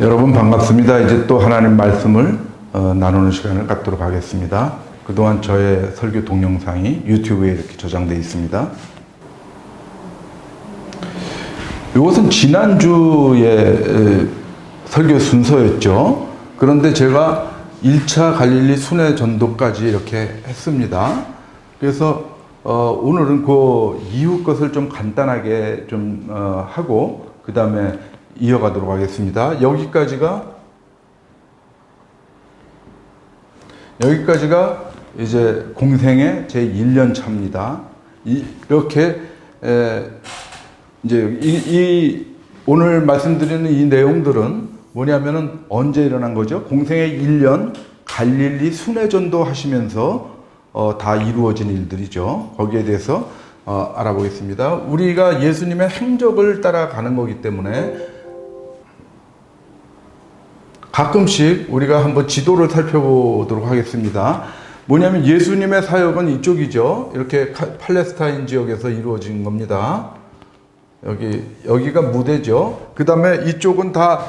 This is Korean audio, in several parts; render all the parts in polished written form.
여러분 반갑습니다. 이제 또 하나님 말씀을 나누는 시간을 갖도록 하겠습니다. 그동안 저의 설교 동영상이 유튜브에 이렇게 저장되어 있습니다. 이것은 지난주에 설교 순서였죠. 그런데 제가 1차 갈릴리 순회 전도까지 이렇게 했습니다. 그래서 오늘은 그 이후 것을 좀 간단하게 좀 하고 그 다음에 이어가도록 하겠습니다. 여기까지가 이제 공생의 제 1년 차입니다. 이렇게 이제 오늘 말씀드리는 이 내용들은 뭐냐면은 언제 일어난 거죠? 공생의 1년 갈릴리 순회전도 하시면서 다 이루어진 일들이죠. 거기에 대해서 알아보겠습니다. 우리가 예수님의 행적을 따라가는 거기 때문에 가끔씩 우리가 한번 지도를 살펴보도록 하겠습니다. 뭐냐면 예수님의 사역은 이쪽이죠. 이렇게 팔레스타인 지역에서 이루어진 겁니다. 여기가 무대죠. 그 다음에 이쪽은 다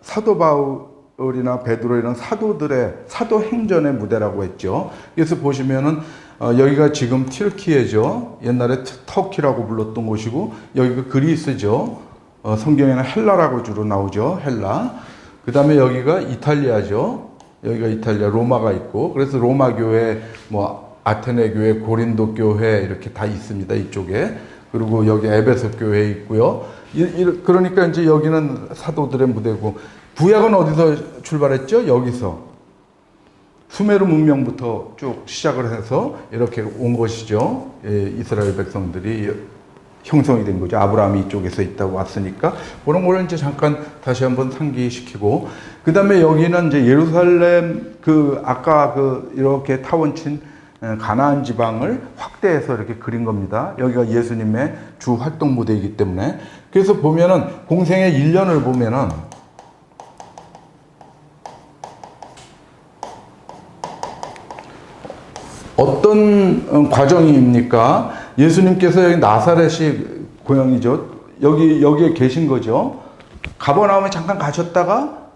사도 바울이나 베드로 이런 사도들의 사도행전의 무대라고 했죠. 그래서 보시면은 여기가 지금 튀르키예죠. 옛날에 터키라고 불렀던 곳이고 여기가 그리스죠. 성경에는 헬라라고 주로 나오죠. 헬라. 그 다음에 여기가 이탈리아죠. 여기가 이탈리아, 로마가 있고, 그래서 로마 교회, 아테네 교회, 고린도 교회 이렇게 다 있습니다. 이쪽에. 그리고 여기 에베소 교회 있고요. 그러니까 이제 여기는 사도들의 무대고, 구약은 어디서 출발했죠? 여기서. 수메르 문명부터 쭉 시작을 해서 이렇게 온 것이죠. 이스라엘 백성들이 형성이 된 거죠. 아브라함이 이쪽에서 있다고 왔으니까. 그런 거를 이제 잠깐 다시 한번 상기시키고. 그 다음에 여기는 이제 예루살렘 아까 이렇게 타원친 가나안 지방을 확대해서 이렇게 그린 겁니다. 여기가 예수님의 주 활동 무대이기 때문에. 그래서 보면은 공생의 1년을 보면은 어떤 과정입니까? 예수님께서 여기 나사렛이 고향이죠. 여기에 계신 거죠. 가버나움에 잠깐 가셨다가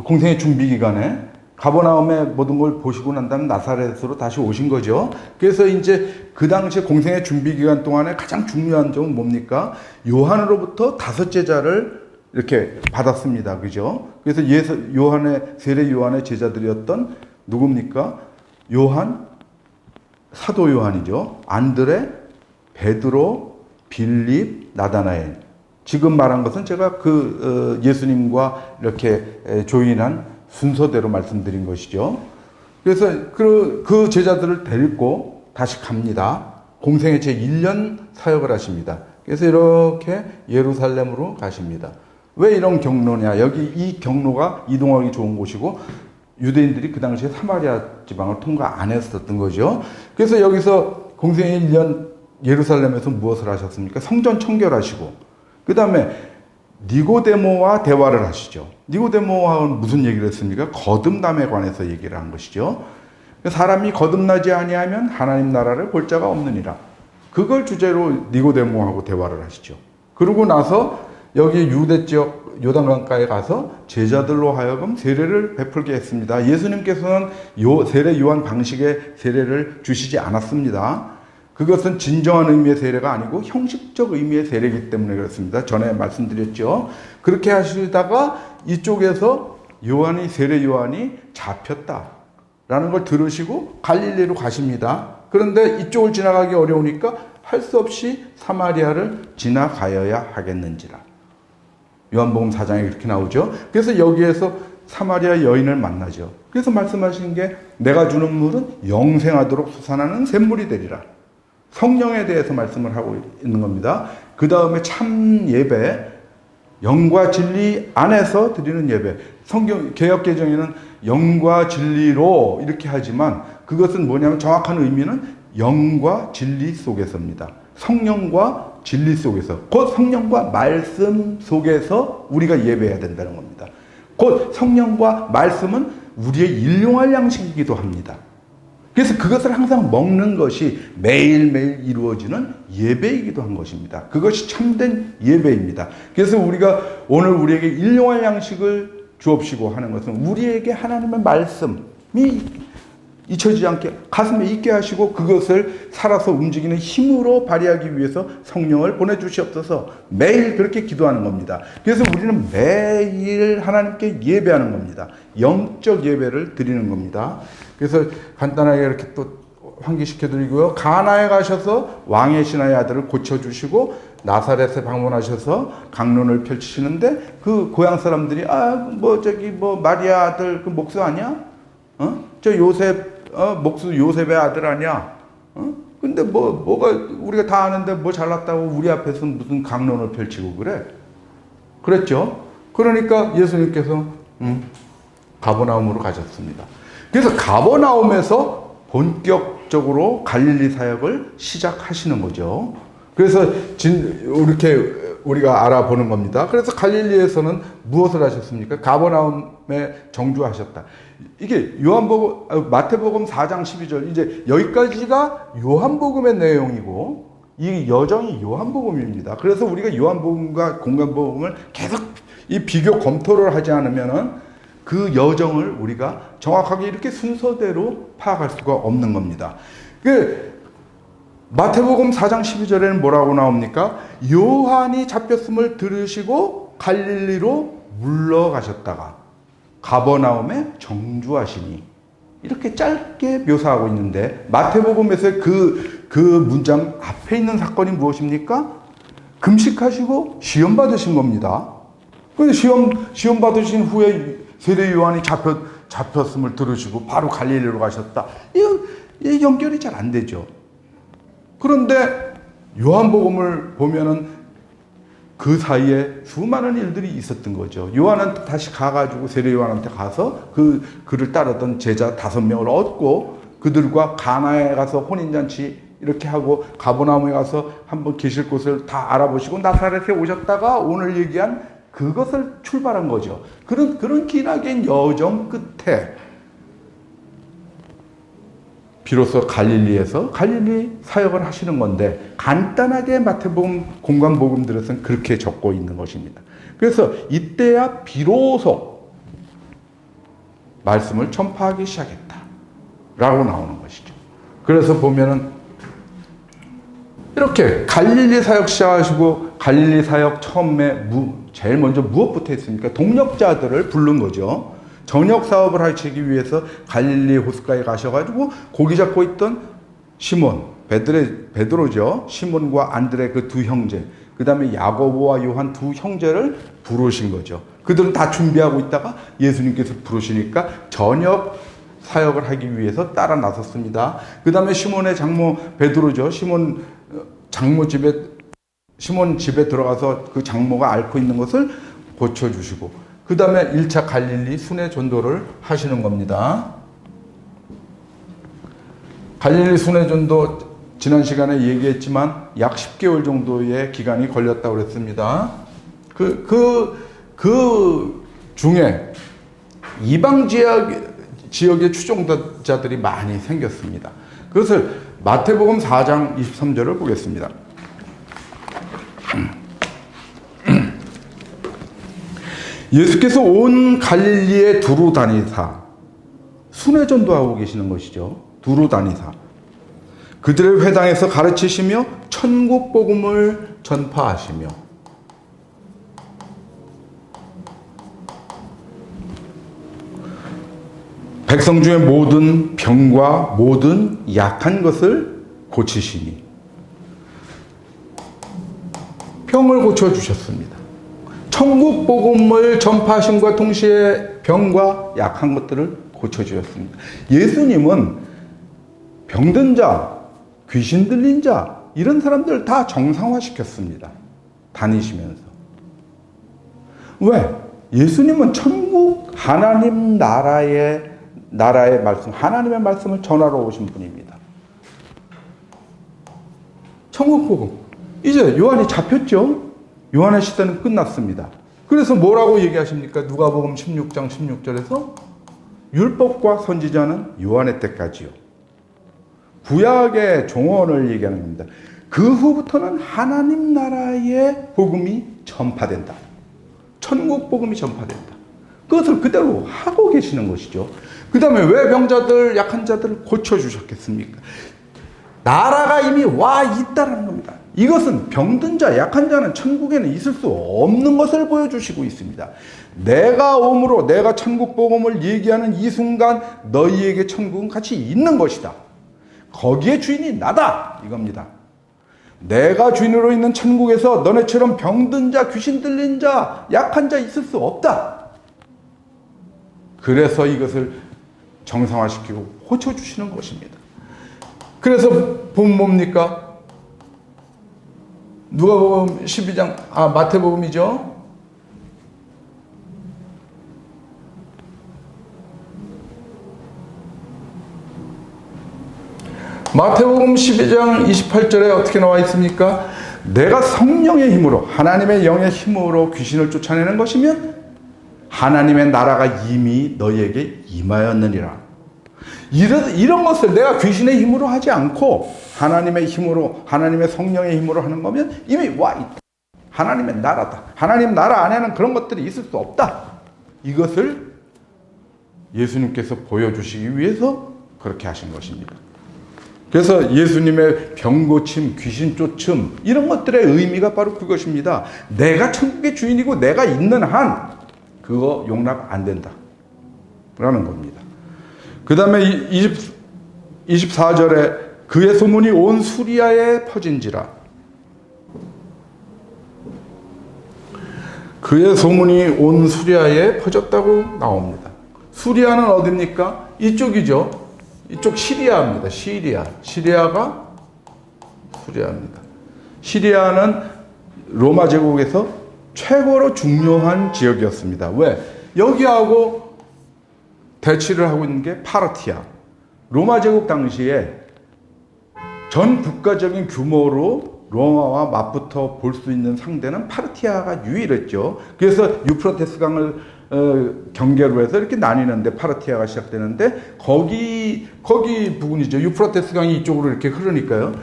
공생의 준비 기간에 가버나움에 모든 걸 보시고 난 다음에 나사렛으로 다시 오신 거죠. 그래서 이제 그 당시에 공생의 준비 기간 동안에 가장 중요한 점은 뭡니까? 요한으로부터 5제자를 이렇게 받았습니다. 그죠? 그래서 세례 요한의 제자들이었던 누굽니까? 사도 요한이죠. 안드레, 베드로, 빌립, 나다나엘. 지금 말한 것은 제가 예수님과 이렇게 조인한 순서대로 말씀드린 것이죠. 그래서 그 제자들을 데리고 다시 갑니다. 공생의 제 1년 사역을 하십니다. 그래서 이렇게 예루살렘으로 가십니다. 왜 이런 경로냐? 이 경로가 이동하기 좋은 곳이고 유대인들이 그 당시에 사마리아 지방을 통과 안 했었던 거죠. 그래서 여기서 공생의 1년 예루살렘에서 무엇을 하셨습니까? 성전 청결하시고 그 다음에 니고데모와 대화를 하시죠. 니고데모와는 무슨 얘기를 했습니까? 거듭남에 관해서 얘기를 한 것이죠. 사람이 거듭나지 아니하면 하나님 나라를 볼 자가 없느니라. 그걸 주제로 니고데모하고 대화를 하시죠. 그러고 나서 여기 유대 지역 요단강가에 가서 제자들로 하여금 세례를 베풀게 했습니다. 예수님께서는 세례 요한 방식의 세례를 주시지 않았습니다. 그것은 진정한 의미의 세례가 아니고 형식적 의미의 세례이기 때문에 그렇습니다. 전에 말씀드렸죠. 그렇게 하시다가 이쪽에서 세례 요한이 잡혔다라는 걸 들으시고 갈릴리로 가십니다. 그런데 이쪽을 지나가기 어려우니까 할 수 없이 사마리아를 지나가야 하겠는지라. 요한복음 4장에 그렇게 나오죠. 그래서 여기에서 사마리아 여인을 만나죠. 그래서 말씀하신 게 내가 주는 물은 영생하도록 솟아나는 샘물이 되리라. 성령에 대해서 말씀을 하고 있는 겁니다. 그 다음에 참 예배, 영과 진리 안에서 드리는 예배. 개역개정에는 영과 진리로 이렇게 하지만 그것은 뭐냐면 정확한 의미는 영과 진리 속에서입니다. 성령과 진리 속에서, 곧 성령과 말씀 속에서 우리가 예배해야 된다는 겁니다. 곧 성령과 말씀은 우리의 일용할 양식이기도 합니다. 그래서 그것을 항상 먹는 것이 매일매일 이루어지는 예배이기도 한 것입니다. 그것이 참된 예배입니다. 그래서 우리가 오늘 우리에게 일용할 양식을 주옵시고 하는 것은 우리에게 하나님의 말씀이 잊혀지지 않게 가슴에 있게 하시고 그것을 살아서 움직이는 힘으로 발휘하기 위해서 성령을 보내주시옵소서. 매일 그렇게 기도하는 겁니다. 그래서 우리는 매일 하나님께 예배하는 겁니다. 영적 예배를 드리는 겁니다. 그래서 간단하게 이렇게 또 환기시켜 드리고요. 가나에 가셔서 왕의 신하의 아들을 고쳐주시고 나사렛에 방문하셔서 강론을 펼치시는데 그 고향 사람들이 마리아 아들 그 목수 아니야? 저 요셉 목수 요셉의 아들 아니야? 근데 뭐가 우리가 다 아는데 뭐 잘났다고 우리 앞에서 무슨 강론을 펼치고 그래? 그랬죠? 그러니까 예수님께서 가버나움으로 가셨습니다. 그래서 가버나움에서 본격적으로 갈릴리 사역을 시작하시는 거죠. 그래서 이렇게 우리가 알아보는 겁니다. 그래서 갈릴리에서는 무엇을 하셨습니까? 가버나움에 정주하셨다. 이게 마태복음 4장 12절 이제 여기까지가 요한복음의 내용이고 이 여정이 요한복음입니다. 그래서 우리가 요한복음과 공간복음을 계속 이 비교 검토를 하지 않으면은 그 여정을 우리가 정확하게 이렇게 순서대로 파악할 수가 없는 겁니다. 마태복음 4장 12절에는 뭐라고 나옵니까? 요한이 잡혔음을 들으시고 갈릴리로 물러가셨다가 가버나움에 정주하시니 이렇게 짧게 묘사하고 있는데 마태복음에서 그 문장 앞에 있는 사건이 무엇입니까? 금식하시고 시험 받으신 겁니다. 그런데 시험 받으신 후에 세례 요한이 잡혔음을 들으시고 바로 갈릴리로 가셨다. 이 연결이 잘 안 되죠. 그런데 요한복음을 보면은 그 사이에 수많은 일들이 있었던 거죠. 요한은 다시 가가지고 세례 요한한테 가서 그를 따르던 제자 5명을 얻고 그들과 가나에 가서 혼인잔치 이렇게 하고 가버나움에 가서 한번 계실 곳을 다 알아보시고 나사렛에 오셨다가 오늘 얘기한 그것을 출발한 거죠. 그런 기나긴 여정 끝에 비로소 갈릴리에서 갈릴리 사역을 하시는 건데 간단하게 마태복음 공간복음들에서는 그렇게 적고 있는 것입니다. 그래서 이때야 비로소 말씀을 전파하기 시작했다라고 나오는 것이죠. 그래서 보면은 이렇게 갈릴리 사역 시작하시고 갈릴리 사역 처음에 제일 먼저 무엇부터 했습니까? 동력자들을 부른 거죠. 전역 사업을 하시기 위해서 갈릴리 호숫가에 가셔가지고 고기 잡고 있던 시몬, 베드로죠. 시몬과 안드레 그 두 형제, 그 다음에 야고보와 요한 두 형제를 부르신 거죠. 그들은 다 준비하고 있다가 예수님께서 부르시니까 전역 사역을 하기 위해서 따라 나섰습니다. 그 다음에 시몬의 장모 베드로죠. 시몬 집에 들어가서 그 장모가 앓고 있는 것을 고쳐주시고 그 다음에 1차 갈릴리 순회 전도를 하시는 겁니다. 갈릴리 순회 전도 지난 시간에 얘기했지만 약 10개월 정도의 기간이 걸렸다고 그랬습니다. 그 중에 이방 지역의 추종자들이 많이 생겼습니다. 그것을 마태복음 4장 23절을 보겠습니다. 예수께서 온 갈릴리에 두루 다니사 순회 전도하고 계시는 것이죠. 두루 다니사 그들의 회당에서 가르치시며 천국 복음을 전파하시며 백성 중에 모든 병과 모든 약한 것을 고치시니 병을 고쳐주셨습니다. 천국 복음을 전파하심과 동시에 병과 약한 것들을 고쳐주셨습니다. 예수님은 병든 자, 귀신 들린 자 이런 사람들 다 정상화시켰습니다. 다니시면서. 왜? 예수님은 천국 하나님 나라의 말씀, 하나님의 말씀을 전하러 오신 분입니다. 천국 복음. 이제 요한이 잡혔죠? 요한의 시대는 끝났습니다. 그래서 뭐라고 얘기하십니까? 누가복음 16장 16절에서 율법과 선지자는 요한의 때까지요. 구약의 종언을 얘기하는 겁니다. 그 후부터는 하나님 나라의 복음이 전파된다. 천국 복음이 전파된다. 그것을 그대로 하고 계시는 것이죠. 그 다음에 왜 병자들, 약한 자들을 고쳐주셨겠습니까? 나라가 이미 와 있다는 겁니다. 이것은 병든 자, 약한 자는 천국에는 있을 수 없는 것을 보여주시고 있습니다. 내가 오므로 내가 천국 복음을 얘기하는 이 순간 너희에게 천국은 같이 있는 것이다. 거기에 주인이 나다. 이겁니다. 내가 주인으로 있는 천국에서 너네처럼 병든 자, 귀신 들린 자, 약한 자 있을 수 없다. 그래서 이것을 정상화시키고 고쳐주시는 것입니다. 그래서 보면 뭡니까? 누가복음 12장, 마태복음이죠. 마태복음 12장 28절에 어떻게 나와 있습니까? 내가 성령의 힘으로, 하나님의 영의 힘으로 귀신을 쫓아내는 것이면 하나님의 나라가 이미 너희에게 임하였느니라. 이런 것을 내가 귀신의 힘으로 하지 않고 하나님의 힘으로, 하나님의 성령의 힘으로 하는 거면 이미 와 있다. 하나님의 나라다. 하나님 나라 안에는 그런 것들이 있을 수 없다. 이것을 예수님께서 보여주시기 위해서 그렇게 하신 것입니다. 그래서 예수님의 병고침, 귀신 쫓음 이런 것들의 의미가 바로 그것입니다. 내가 천국의 주인이고 내가 있는 한 그거 용납 안 된다 라는 겁니다. 그 다음에 24절에 그의 소문이 온 수리아에 퍼진지라. 그의 소문이 온 수리아에 퍼졌다고 나옵니다. 수리아는 어디입니까? 이쪽이죠. 이쪽 시리아입니다. 시리아가 수리아입니다. 시리아는 로마 제국에서 최고로 중요한 지역이었습니다. 왜? 여기하고 대치를 하고 있는 게 파르티아. 로마 제국 당시에 전 국가적인 규모로 로마와 맞붙어 볼 수 있는 상대는 파르티아가 유일했죠. 그래서 유프라테스 강을 경계로 해서 이렇게 나뉘는데 파르티아가 시작되는데 거기 부근이죠. 유프라테스 강이 이쪽으로 이렇게 흐르니까요.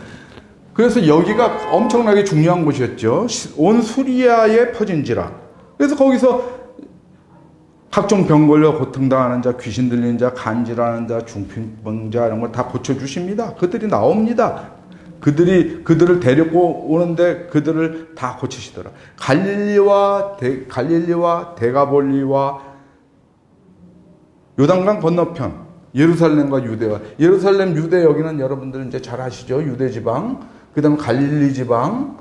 그래서 여기가 엄청나게 중요한 곳이었죠. 온 수리아에 퍼진지라. 그래서 거기서 각종 병 걸려 고통당하는 자, 귀신 들리는 자, 간질하는 자, 중풍병자 이런 걸 다 고쳐주십니다. 그들이 나옵니다. 그들을 데리고 오는데 그들을 다 고치시더라. 갈릴리와 데가볼리와 요단강 건너편 예루살렘과 유대와 예루살렘 유대 여기는 여러분들 이제 잘 아시죠? 유대 지방, 그다음에 갈릴리 지방,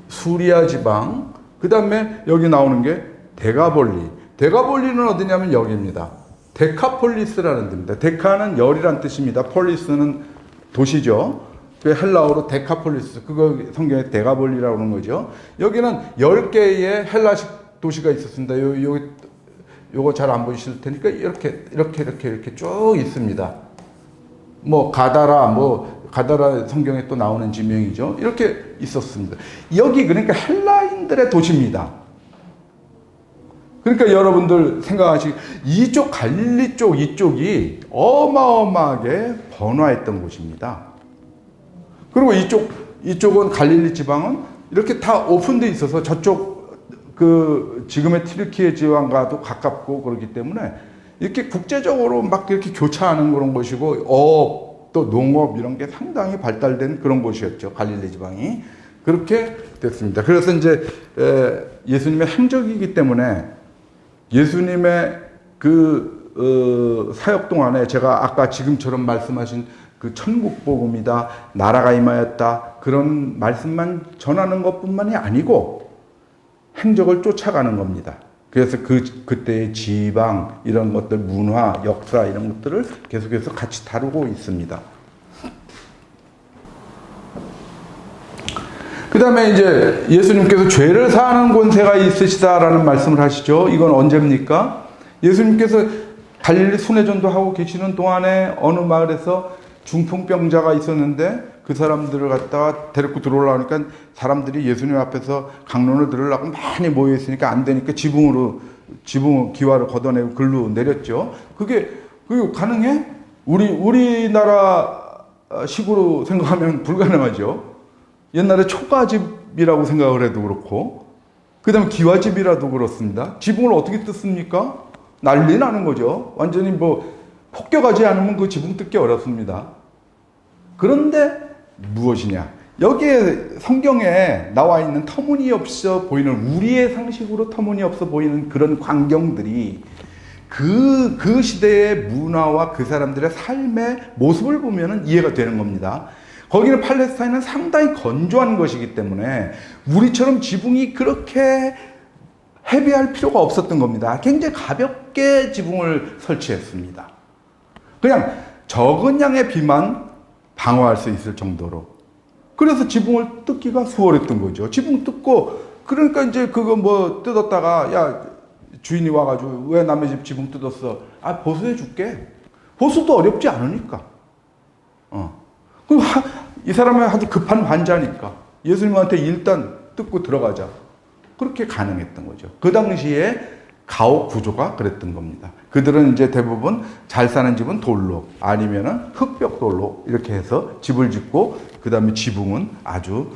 수리아 지방, 그다음에 여기 나오는 게 데가볼리. 데가볼리는 어디냐면 여기입니다. 데카폴리스라는 데입니다. 데카는 열이란 뜻입니다. 폴리스는 도시죠. 헬라어로 데카폴리스, 그거 성경에 데가볼리라고 하는 거죠. 여기는 10개의 헬라식 도시가 있었습니다. 요거 잘 안 보이실 테니까 이렇게 쭉 있습니다. 가다라 성경에 또 나오는 지명이죠. 이렇게 있었습니다. 여기 그러니까 헬라인들의 도시입니다. 그러니까 여러분들 생각하시기 이쪽 갈릴리 쪽 이쪽이 어마어마하게 번화했던 곳입니다. 그리고 이쪽은 갈릴리 지방은 이렇게 다 오픈되어 있어서 저쪽 지금의 튀르키예 지방과도 가깝고 그렇기 때문에 이렇게 국제적으로 막 이렇게 교차하는 그런 곳이고 또 농업 이런 게 상당히 발달된 그런 곳이었죠. 갈릴리 지방이 그렇게 됐습니다. 그래서 이제 예수님의 행적이기 때문에 예수님의 사역 동안에 제가 아까 지금처럼 말씀하신 그 천국 복음이다, 나라가 임하였다 그런 말씀만 전하는 것뿐만이 아니고 행적을 쫓아가는 겁니다. 그래서 그때의 지방 이런 것들, 문화, 역사 이런 것들을 계속해서 같이 다루고 있습니다. 그 다음에 이제 예수님께서 죄를 사하는 권세가 있으시다라는 말씀을 하시죠. 이건 언제입니까? 예수님께서 갈릴리 순회전도 하고 계시는 동안에 어느 마을에서 중풍병자가 있었는데 그 사람들을 갖다가 데리고 들어오려고 하니까 사람들이 예수님 앞에서 강론을 들으려고 많이 모여 있으니까 안 되니까 지붕 기와를 걷어내고 글로 내렸죠. 그게 가능해? 우리나라 식으로 생각하면 불가능하죠. 옛날에 초가집이라고 생각을 해도 그렇고, 그 다음에 기와집이라도 그렇습니다. 지붕을 어떻게 뜯습니까? 난리 나는 거죠. 완전히 뭐 폭격하지 않으면 그 지붕 뜯기 어렵습니다. 그런데 무엇이냐? 여기에 성경에 나와 있는 터무니없어 보이는, 우리의 상식으로 터무니없어 보이는 그런 광경들이 그 시대의 문화와 그 사람들의 삶의 모습을 보면 이해가 되는 겁니다. 거기는 팔레스타인은 상당히 건조한 것이기 때문에 우리처럼 지붕이 그렇게 헤비할 필요가 없었던 겁니다. 굉장히 가볍게 지붕을 설치했습니다. 그냥 적은 양의 비만 방어할 수 있을 정도로. 그래서 지붕을 뜯기가 수월했던 거죠. 지붕 뜯고, 그러니까 이제 그거 뭐 뜯었다가, 야, 주인이 와가지고 왜 남의 집 지붕 뜯었어? 아, 보수해 줄게. 보수도 어렵지 않으니까. 이 사람은 아주 급한 환자니까 예수님한테 일단 뜯고 들어가자. 그렇게 가능했던 거죠. 그 당시에 가옥 구조가 그랬던 겁니다. 그들은 이제 대부분 잘 사는 집은 돌로, 아니면은 흙벽돌로 이렇게 해서 집을 짓고, 그 다음에 지붕은 아주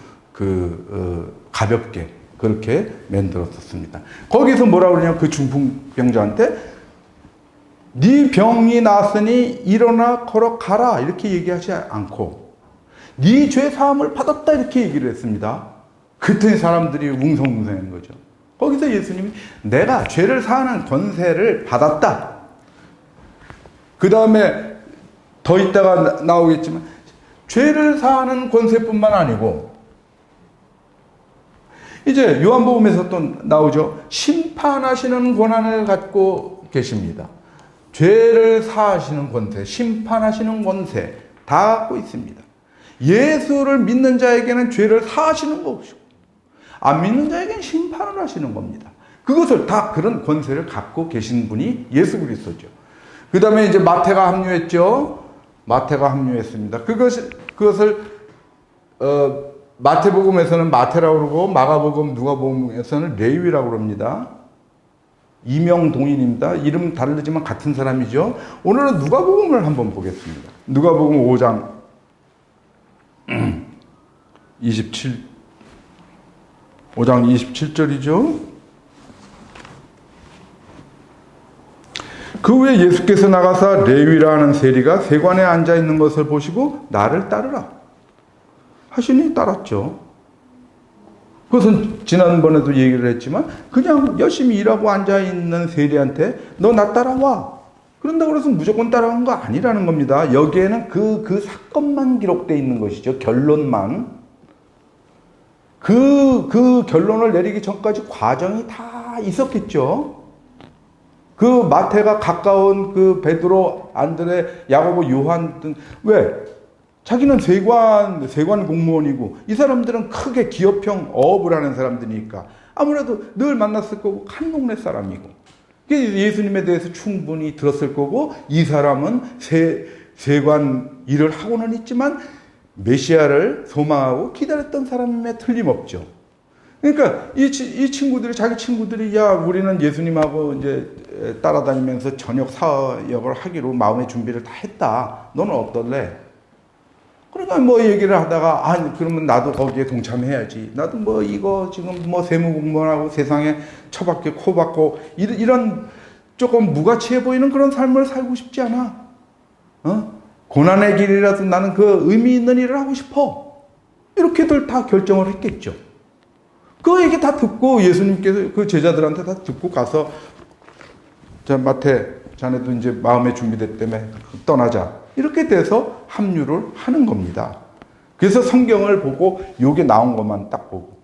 가볍게 그렇게 만들었었습니다. 거기서 뭐라 그러냐, 그 중풍병자한테 네 병이 났으니 일어나 걸어가라 이렇게 얘기하지 않고 네 죄 사함을 받았다 이렇게 얘기를 했습니다. 그랬더니 사람들이 웅성웅성한 거죠. 거기서 예수님이 내가 죄를 사하는 권세를 받았다. 그 다음에 더 있다가 나오겠지만 죄를 사하는 권세뿐만 아니고 이제 요한복음에서 또 나오죠. 심판하시는 권한을 갖고 계십니다. 죄를 사하시는 권세, 심판하시는 권세 다 갖고 있습니다. 예수를 믿는 자에게는 죄를 사하시는 것이고 안 믿는 자에게는 심판을 하시는 겁니다. 그것을 다 그런 권세를 갖고 계신 분이 예수 그리스도죠. 그 다음에 이제 마태가 합류했죠. 마태가 합류했습니다. 그것을 마태복음에서는 마태라고 그러고 마가복음, 누가복음에서는 레위라고 그럽니다. 이명동인입니다. 이름 다르지만 같은 사람이죠. 오늘은 누가복음을 한번 보겠습니다. 누가복음 5장 5장 27절이죠. 그 후에 예수께서 나가사 레위라 하는 세리가 세관에 앉아 있는 것을 보시고 나를 따르라 하시니 따랐죠. 그것은 지난번에도 얘기를 했지만 그냥 열심히 일하고 앉아 있는 세리한테 너 나 따라와 그런다고 해서 무조건 따라간 거 아니라는 겁니다. 여기에는 그 사건만 기록되어 있는 것이죠. 결론만. 그 결론을 내리기 전까지 과정이 다 있었겠죠. 그 마태가 가까운 그 베드로, 안드레, 야고보, 요한 등 왜? 자기는 세관 공무원이고 이 사람들은 크게 기업형 어업을 하는 사람들이니까 아무래도 늘 만났을 거고 한 동네 사람이고 예수님에 대해서 충분히 들었을 거고 이 사람은 세관 일을 하고는 있지만 메시아를 소망하고 기다렸던 사람임에 틀림없죠. 그러니까 이 친구들이 자기 친구들이 야 우리는 예수님하고 이제 따라다니면서 저녁 사역을 하기로 마음의 준비를 다 했다. 너는 어떨래? 그러니까 뭐 얘기를 하다가 그러면 나도 거기에 동참해야지. 나도 뭐 이거 지금 뭐 세무공무원하고 세상에 처박혀 코박고 이런 조금 무가치해 보이는 그런 삶을 살고 싶지 않아. 고난의 길이라도 나는 그 의미 있는 일을 하고 싶어. 이렇게들 다 결정을 했겠죠. 그 얘기 다 듣고 예수님께서 그 제자들한테 다 듣고 가서 자 마태 자네도 이제 마음의 준비됐다며 떠나자. 이렇게 돼서 합류를 하는 겁니다. 그래서 성경을 보고 요게 나온 것만 딱 보고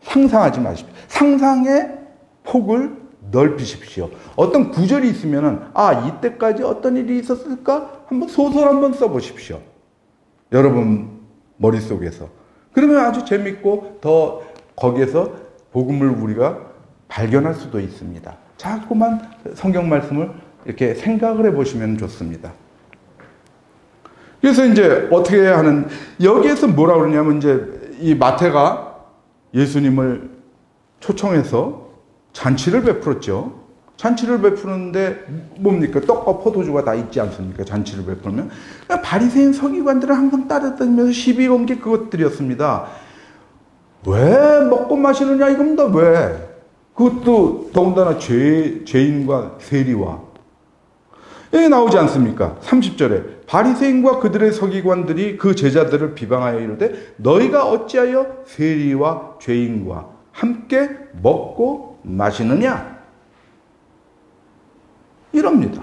상상하지 마십시오. 상상의 폭을 넓히십시오. 어떤 구절이 있으면은 이때까지 어떤 일이 있었을까? 한번 소설 한번 써보십시오. 여러분 머릿속에서. 그러면 아주 재밌고 더 거기에서 복음을 우리가 발견할 수도 있습니다. 자꾸만 성경 말씀을 이렇게 생각을 해보시면 좋습니다. 그래서 이제 어떻게 하는, 여기에서 뭐라 그러냐면 이제 이 마태가 예수님을 초청해서 잔치를 베풀었죠. 잔치를 베푸는데 뭡니까? 떡과 포도주가 다 있지 않습니까? 잔치를 베풀면. 바리새인 서기관들은 항상 따라다니면서 시비 건 게 그것들이었습니다. 왜 먹고 마시느냐 이겁니다. 왜? 그것도 더군다나 죄인과 세리와. 여기 나오지 않습니까? 30절에 바리새인과 그들의 서기관들이 그 제자들을 비방하여 이르되 너희가 어찌하여 세리와 죄인과 함께 먹고 마시느냐? 이럽니다.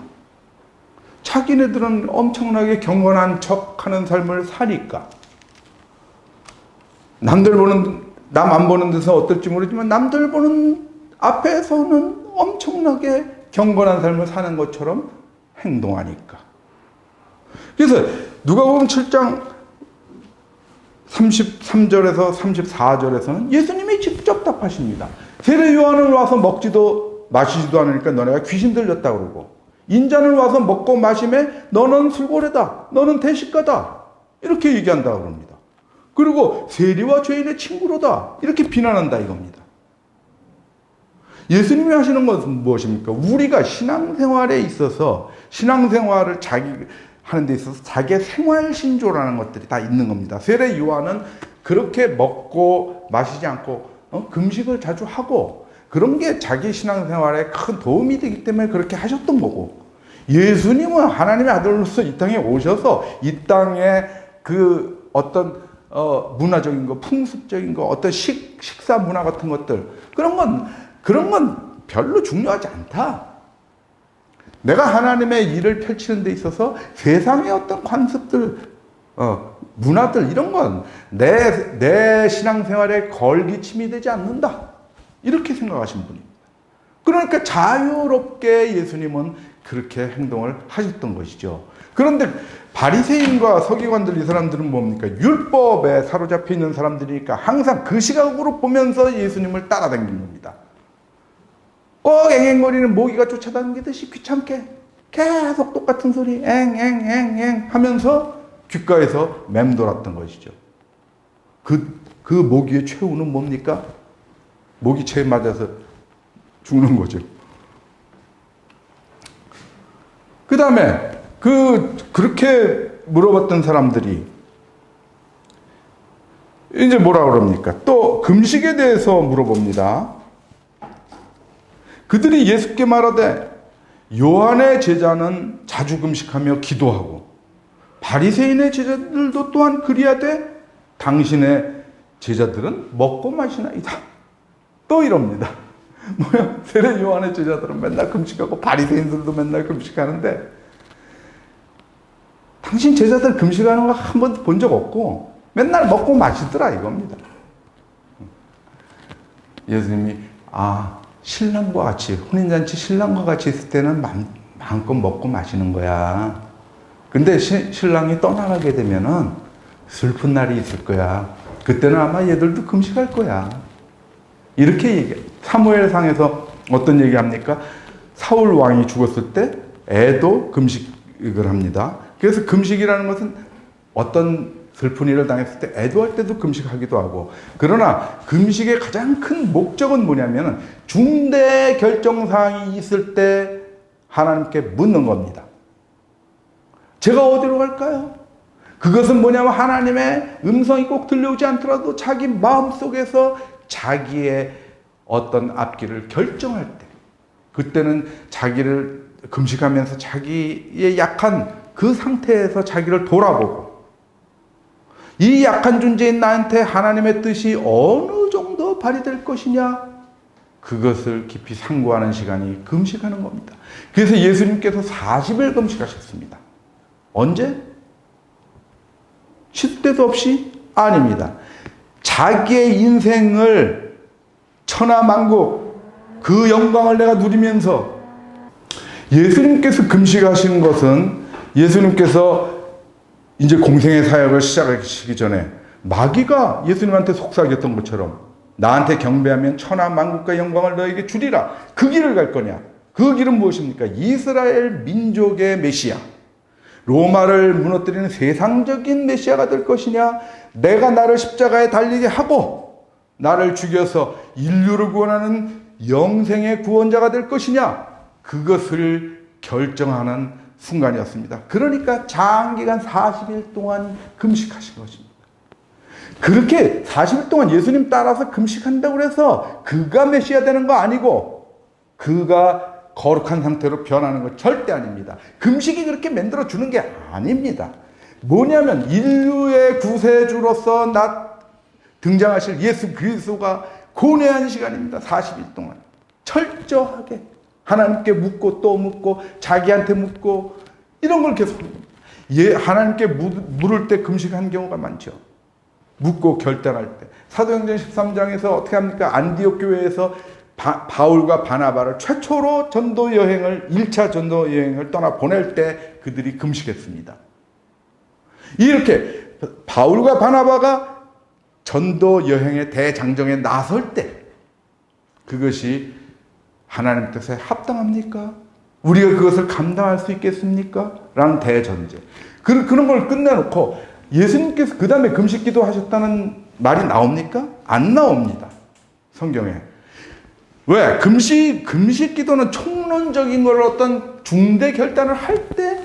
자기네들은 엄청나게 경건한 척하는 삶을 사니까 남들 보는 남 안 보는 데서 어떨지 모르지만 남들 보는 앞에서는 엄청나게 경건한 삶을 사는 것처럼 행동하니까. 그래서 누가복음 7장 33절에서 34절에서는 예수님이 직접 답하십니다. 세례 요한은 와서 먹지도 마시지도 않으니까 너네가 귀신 들렸다 그러고, 인자는 와서 먹고 마심에 너는 술고래다, 너는 대식가다, 이렇게 얘기한다 그럽니다. 그리고 세리와 죄인의 친구로다, 이렇게 비난한다 이겁니다. 예수님이 하시는 것은 무엇입니까? 우리가 신앙생활에 있어서 신앙생활을 하는 데 있어서 자기의 생활신조라는 것들이 다 있는 겁니다. 세례 요한은 그렇게 먹고 마시지 않고 금식을 자주 하고 그런 게 자기 신앙생활에 큰 도움이 되기 때문에 그렇게 하셨던 거고, 예수님은 하나님의 아들로서 이 땅에 오셔서 이 땅에 그 어떤 문화적인 거, 풍습적인 거, 어떤 식사 문화 같은 것들, 그런 건 별로 중요하지 않다. 내가 하나님의 일을 펼치는 데 있어서 세상의 어떤 관습들, 문화들, 이런 건 내 신앙생활에 걸기침이 되지 않는다. 이렇게 생각하신 분입니다. 그러니까 자유롭게 예수님은 그렇게 행동을 하셨던 것이죠. 그런데 바리새인과 서기관들, 이 사람들은 뭡니까? 율법에 사로잡혀 있는 사람들이니까 항상 그 시각으로 보면서 예수님을 따라다니는 겁니다. 꼭 앵앵거리는 모기가 쫓아다니듯이 귀찮게 계속 똑같은 소리 앵앵앵앵 하면서 귓가에서 맴돌았던 것이죠. 그 모기의 최후는 뭡니까? 모기채에 맞아서 죽는 거죠. 그 다음에 그렇게 물어봤던 사람들이 이제 뭐라 그럽니까? 또 금식에 대해서 물어봅니다. 그들이 예수께 말하되 요한의 제자는 자주 금식하며 기도하고 바리새인의 제자들도 또한 그리하되 당신의 제자들은 먹고 마시나이다. 또 이럽니다. 뭐야? 세례 요한의 제자들은 맨날 금식하고 바리새인들도 맨날 금식하는데 당신 제자들 금식하는 거 한 번도 본 적 없고 맨날 먹고 마시더라 이겁니다. 예수님이 신랑과 같이, 혼인잔치 신랑과 같이 있을 때는 마음껏 먹고 마시는 거야. 근데 신랑이 떠나가게 되면은 슬픈 날이 있을 거야. 그때는 아마 얘들도 금식할 거야. 이렇게 얘기해. 사무엘상에서 어떤 얘기 합니까? 사울 왕이 죽었을 때 애도 금식을 합니다. 그래서 금식이라는 것은 어떤 슬픈 일을 당했을 때 애도할 때도 금식하기도 하고, 그러나 금식의 가장 큰 목적은 뭐냐면 중대 결정사항이 있을 때 하나님께 묻는 겁니다. 제가 어디로 갈까요? 그것은 뭐냐면 하나님의 음성이 꼭 들려오지 않더라도 자기 마음속에서 자기의 어떤 앞길을 결정할 때, 그때는 자기를 금식하면서 자기의 약한 그 상태에서 자기를 돌아보고, 이 약한 존재인 나한테 하나님의 뜻이 어느 정도 발휘될 것이냐, 그것을 깊이 상고하는 시간이 금식하는 겁니다. 그래서 예수님께서 40일 금식하셨습니다. 언제? 쉴 때도 없이? 아닙니다. 자기의 인생을 천하만국 그 영광을 내가 누리면서, 예수님께서 금식하신 것은 예수님께서 이제 공생의 사역을 시작하시기 전에 마귀가 예수님한테 속삭였던 것처럼 나한테 경배하면 천하만국과 영광을 너에게 주리라. 그 길을 갈 거냐? 그 길은 무엇입니까? 이스라엘 민족의 메시아, 로마를 무너뜨리는 세상적인 메시아가 될 것이냐, 내가 나를 십자가에 달리게 하고 나를 죽여서 인류를 구원하는 영생의 구원자가 될 것이냐, 그것을 결정하는 순간이었습니다. 그러니까 장기간 40일 동안 금식하신 것입니다. 그렇게 40일 동안 예수님 따라서 금식한다고 해서 그가 메시아 되는 거 아니고 그가 거룩한 상태로 변하는 건 절대 아닙니다. 금식이 그렇게 만들어 주는 게 아닙니다. 뭐냐면 인류의 구세주로서 등장하실 예수 그리스도가 고뇌한 시간입니다. 40일 동안 철저하게 하나님께 묻고 또 묻고 자기한테 묻고 이런 걸 계속 하나님께 물을 때 금식한 경우가 많죠. 묻고 결단할 때. 사도행전 13장에서 어떻게 합니까? 안디옥 교회에서 바울과 바나바를 최초로 전도 여행을 1차 전도 여행을 떠나 보낼 때 그들이 금식했습니다. 이렇게 바울과 바나바가 전도 여행의 대장정에 나설 때 그것이 하나님 뜻에 합당합니까? 우리가 그것을 감당할 수 있겠습니까? 라는 대전제. 그런 걸 끝내놓고 예수님께서 그 다음에 금식기도 하셨다는 말이 나옵니까? 안 나옵니다. 성경에. 왜? 금식기도는 총론적인 걸 어떤 중대 결단을 할 때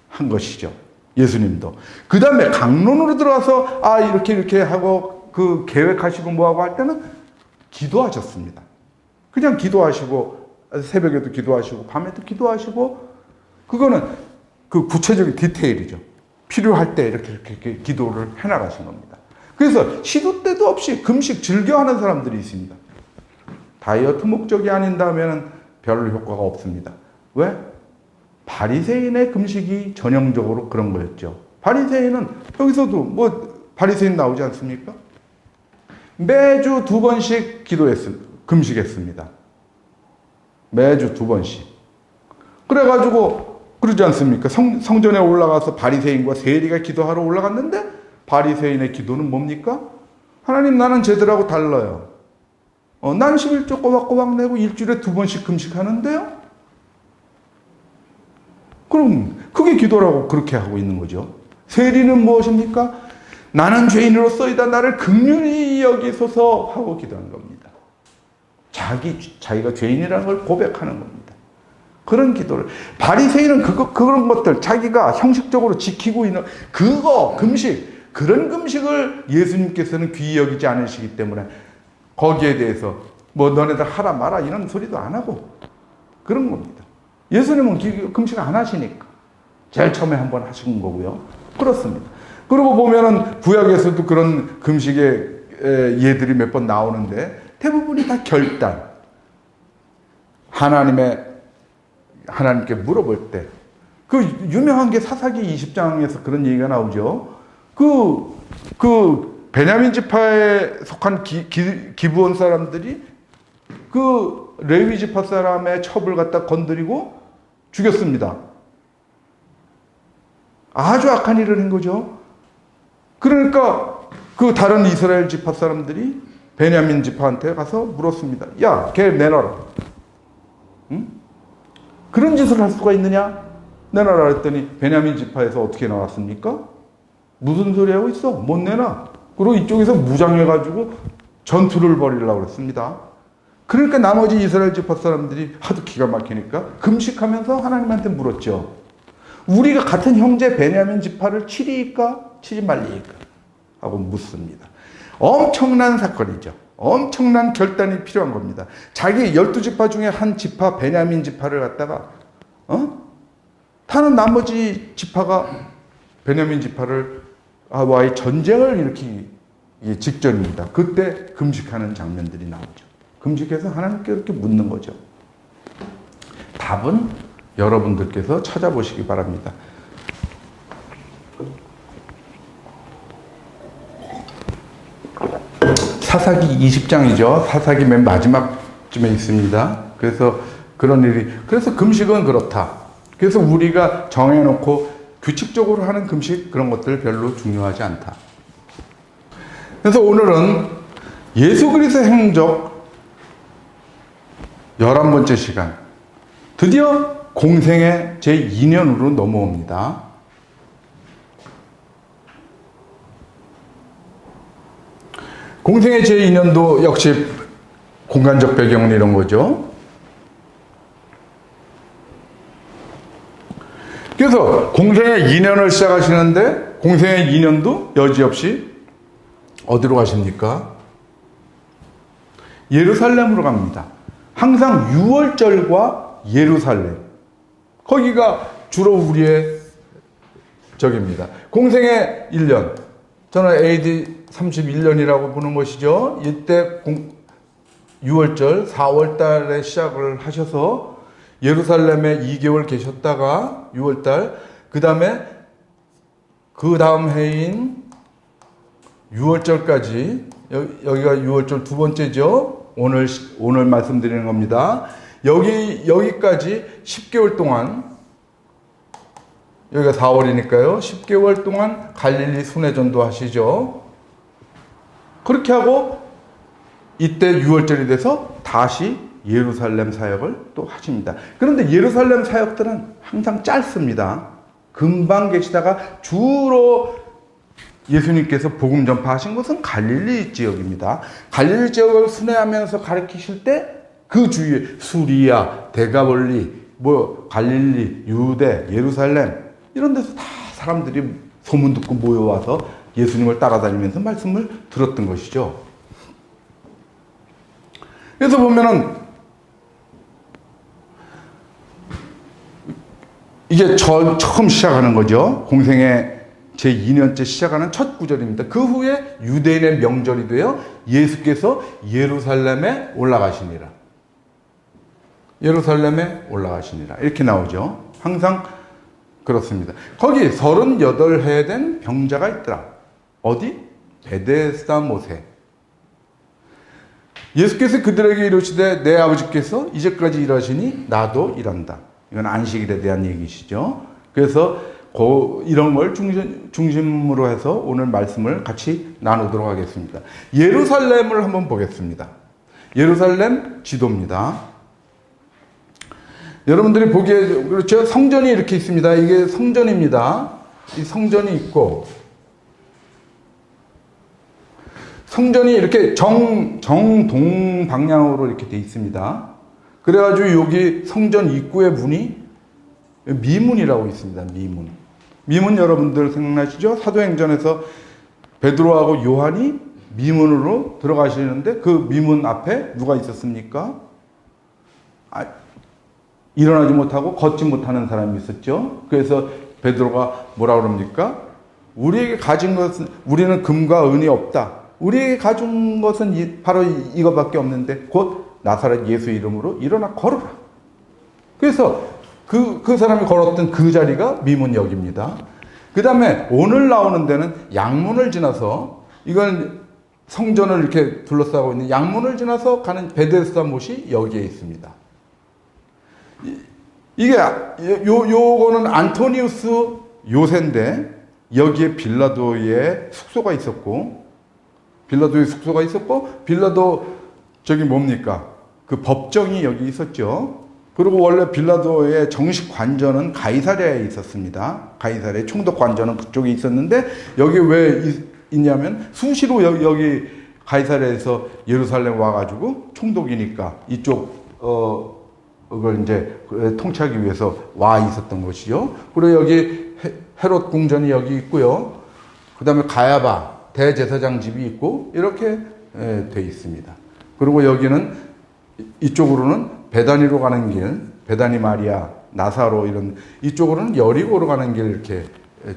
한 것이죠. 예수님도. 그 다음에 강론으로 들어가서 이렇게 하고 그 계획하시고 뭐하고 할 때는 기도하셨습니다. 그냥 기도하시고 새벽에도 기도하시고 밤에도 기도하시고 그거는 그 구체적인 디테일이죠. 필요할 때 이렇게 기도를 해나가신 겁니다. 그래서 시도 때도 없이 금식 즐겨하는 사람들이 있습니다. 다이어트 목적이 아닌다면 별로 효과가 없습니다. 왜? 바리새인의 금식이 전형적으로 그런 거였죠. 바리새인은 여기서도 바리새인 나오지 않습니까? 매주 2번씩 금식했습니다. 매주 2번씩. 그래가지고 그러지 않습니까? 성전에 올라가서 바리새인과 세리가 기도하러 올라갔는데 바리새인의 기도는 뭡니까? 하나님 나는 쟤들하고 달라요. 난 11조 꼬박꼬박 내고 일주일에 2번씩 금식하는데요? 그럼 그게 기도라고 그렇게 하고 있는 거죠. 세리는 무엇입니까? 나는 죄인으로서이다 나를 긍휼히 여기소서 하고 기도하는 겁니다. 자기가 죄인이라는 걸 고백하는 겁니다. 그런 기도를 바리새인은 그런 것들 자기가 형식적으로 지키고 있는 금식 그런 금식을 예수님께서는 귀히 여기지 않으시기 때문에 거기에 대해서 너네들 하라 마라 이런 소리도 안 하고 그런 겁니다. 예수님은 금식 안 하시니까 제일 처음에 한번 하신 거고요. 그렇습니다. 그러고 보면은 구약에서도 그런 금식의 예들이 몇 번 나오는데 대부분이 다 결단. 하나님께 물어볼 때. 그 유명한 게 사사기 20장에서 그런 얘기가 나오죠. 그 베냐민 지파에 속한 기브온 사람들이 그 레위 지파 사람의 첩을 갖다 건드리고 죽였습니다. 아주 악한 일을 한 거죠. 그러니까 그 다른 이스라엘 지파 사람들이 베냐민 지파한테 가서 물었습니다. 야, 걔 내놔라. 응? 그런 짓을 할 수가 있느냐? 내놔라 했더니 베냐민 지파에서 어떻게 나왔습니까? 무슨 소리 하고 있어? 못 내놔. 그리고 이쪽에서 무장해가지고 전투를 벌이려고 그랬습니다. 그러니까 나머지 이스라엘 지파 사람들이 하도 기가 막히니까 금식하면서 하나님한테 물었죠. 우리가 같은 형제 베냐민 지파를 치리까 치지 말리까 하고 묻습니다. 엄청난 사건이죠. 엄청난 결단이 필요한 겁니다. 자기 12지파 중에 한 지파 베냐민 지파를 갖다가 다른 나머지 지파가 베냐민 지파를 와의 전쟁을 일으키기 직전입니다. 그때 금식하는 장면들이 나오죠. 금식해서 하나님께 이렇게 묻는 거죠. 답은 여러분들께서 찾아보시기 바랍니다. 사사기 20장이죠. 사사기 맨 마지막쯤에 있습니다. 그래서 그래서 금식은 그렇다. 그래서 우리가 정해놓고 규칙적으로 하는 금식 그런 것들 별로 중요하지 않다. 그래서 오늘은 예수 그리스도의 행적 11번째 시간. 드디어 공생의 제2년으로 넘어옵니다. 공생의 제2년도 역시 공간적 배경은 이런 거죠. 그래서 공생의 2년을 시작하시는데 공생의 2년도 여지없이 어디로 가십니까? 예루살렘으로 갑니다. 항상 6월절과 예루살렘, 거기가 주로 우리의 적입니다. 공생의 1년, 저는 AD 31년이라고 보는 것이죠. 이때 6월절 4월 달에 시작을 하셔서 예루살렘에 2개월 계셨다가 6월달, 그 다음에 그 다음 해인 6월절까지, 여기가 6월절 두 번째죠. 오늘 말씀드리는 겁니다. 여기까지 10개월 동안, 여기가 4월이니까요. 10개월 동안 갈릴리 순회전도 하시죠. 그렇게 하고 이때 6월절이 돼서 다시 예루살렘 사역을 또 하십니다. 그런데 예루살렘 사역들은 항상 짧습니다. 금방 계시다가 주로 예수님께서 복음 전파하신 것은 갈릴리 지역입니다. 갈릴리 지역을 순회하면서 가르치실 때 그 주위에 수리아, 데가볼리, 갈릴리, 유대, 예루살렘 이런 데서 다 사람들이 소문 듣고 모여와서 예수님을 따라다니면서 말씀을 들었던 것이죠. 그래서 보면은 이게 처음 시작하는 거죠. 공생의 제2년째 시작하는 첫 구절입니다. 그 후에 유대인의 명절이 되어 예수께서 예루살렘에 올라가시니라. 예루살렘에 올라가시니라. 이렇게 나오죠. 항상 그렇습니다. 거기 38해 된 병자가 있더라. 어디? 베데스다 못에. 예수께서 그들에게 이르시되 내 아버지께서 이제까지 일하시니 나도 일한다. 이건 안식일에 대한 얘기시죠. 그래서 이런 걸 중심으로 해서 오늘 말씀을 같이 나누도록 하겠습니다. 예루살렘을 한번 보겠습니다. 예루살렘 지도입니다. 여러분들이 보기에 그렇죠. 성전이 이렇게 있습니다. 이게 성전입니다. 이 성전이 있고 성전이 이렇게 정동 방향으로 이렇게 돼 있습니다. 그래가지고 여기 성전 입구의 문이 미문이라고 있습니다. 미문 여러분들 생각나시죠? 사도행전에서 베드로하고 요한이 미문으로 들어가시는데 그 미문 앞에 누가 있었습니까? 일어나지 못하고 걷지 못하는 사람이 있었죠. 그래서 베드로가 뭐라 그럽니까? 우리에게 가진 것은, 우리는 금과 은이 없다. 우리에게 가진 것은 바로 이거밖에 없는데 곧 나사렛 예수 이름으로 일어나 걸어라. 그래서 그 사람이 걸었던 그 자리가 미문역입니다. 그 다음에 오늘 나오는 데는 양문을 지나서, 이건 성전을 이렇게 둘러싸고 있는 양문을 지나서 가는 베데스다 못이 여기에 있습니다. 이게 요거는 안토니우스 요새인데 여기에 빌라도의 숙소가 있었고 빌라도 저기 뭡니까? 그 법정이 여기 있었죠. 그리고 원래 빌라도의 정식 관전은 가이사랴에 있었습니다. 가이사랴 총독 관전은 그쪽에 있었는데 여기 왜 있냐면 수시로 여기 가이사랴에서 예루살렘 와가지고 총독이니까 이쪽 그걸 이제 통치하기 위해서 와 있었던 것이죠. 그리고 여기 헤롯 궁전이 여기 있고요. 그 다음에 가야바 대제사장 집이 있고 이렇게 돼 있습니다. 그리고 여기는 이쪽으로는 베다니로 가는 길, 베다니 마리아, 나사로 이런 이쪽으로는 여리고로 가는 길 이렇게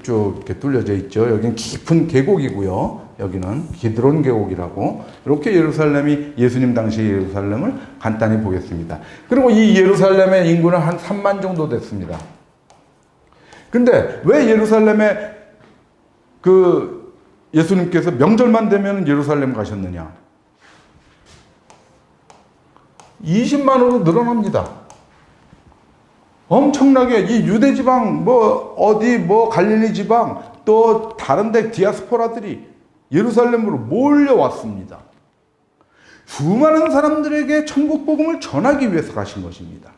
쭉 이렇게 뚫려져 있죠. 여기는 깊은 계곡이고요. 여기는 기드론 계곡이라고. 이렇게 예루살렘이 예수님 당시 예루살렘을 간단히 보겠습니다. 그리고 이 예루살렘의 인구는 한 3만 정도 됐습니다. 근데 왜 예루살렘에 예수님께서 명절만 되면 예루살렘 가셨느냐? 20만으로 늘어납니다. 엄청나게 이 유대 지방 갈릴리 지방 또 다른 데 디아스포라들이 예루살렘으로 몰려왔습니다. 수많은 사람들에게 천국 복음을 전하기 위해서 가신 것입니다.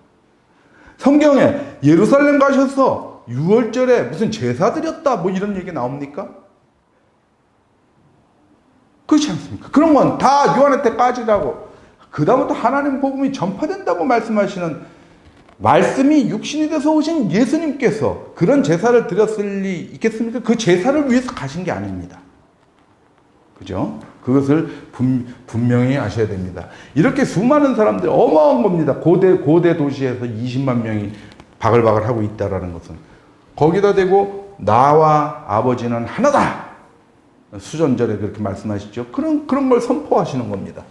성경에 예루살렘 가셔서 6월절에 무슨 제사 드렸다 이런 얘기 나옵니까? 그렇지 않습니까? 그런 건 다 요한의 때까지라고, 그 다음부터 하나님 복음이 전파된다고 말씀하시는 말씀이 육신이 돼서 오신 예수님께서 그런 제사를 드렸을 리 있겠습니까? 그 제사를 위해서 가신 게 아닙니다. 그죠? 그것을 분명히 아셔야 됩니다. 이렇게 수많은 사람들이 어마어마한 겁니다. 고대 도시에서 20만 명이 바글바글 하고 있다라는 것은. 거기다 대고 나와 아버지는 하나다. 수전절에 그렇게 말씀하시죠. 그런 걸 선포하시는 겁니다.